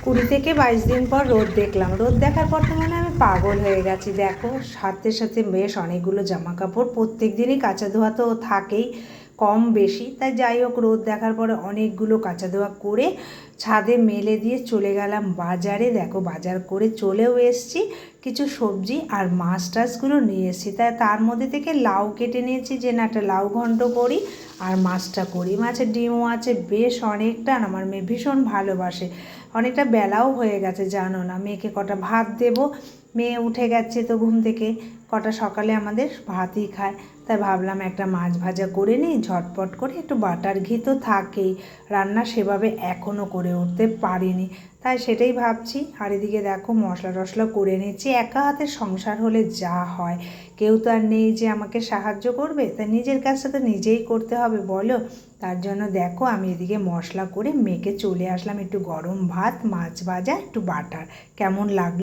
20 থেকে 22 দিন পর রোদ দেখলাম। রোদ দেখার পর তো মানে আমি পাগল হয়ে গেছি। দেখো সাথে সাথে বেশ অনেকগুলো জামা কাপড়, প্রত্যেক দিনই কাচা ধোয়া তো থাকেই কম বেশি। তাই যাই হোক, রোদ দেখার পরে অনেকগুলো কাচা ধোয়া করে ছাদে মেলে দিয়ে চলে গেলাম বাজারে। দেখো বাজার করে চলেও এসছি, কিছু সবজি আর মাছ টাছগুলো নিয়ে এসেছি। তাই তার মধ্যে থেকে লাউ কেটে নিয়েছি, যে না একটা লাউ ঘন্ট করি আর মাছটা করি। মাছের ডিমও আছে বেশ অনেকটা, আর আমার মেয়ে ভীষণ ভালোবাসে। অনেকটা বেলাও হয়ে গেছে জানো না, মেয়েকে কটা ভাত দেবো। মেয়ে উঠে গেছে তো ঘুম থেকে, কটা সকালে আমাদের ভাতই খায়। তাই ভাবলাম একটা মাছ ভাজা করে নিই ঝটপট করে, একটু বাটার ঘি তো থাকেই। রান্না সেভাবে এখনও করে উঠতে পারিনি, তাই সেটাই ভাবছি। আর এদিকে দেখো মশলা টশলা করে নিচ্ছি। একা হাতে সংসার হলে যা হয়, কেউ তো আর নেই যে আমাকে সাহায্য করবে, তাই নিজের কাজটা তো নিজেই করতে হবে বলো। তার জন্য দেখো আমি এদিকে মশলা করে মেখে চলে আসলাম। একটু গরম ভাত, মাছ ভাজা, একটু বাটার। কেমন লাগলো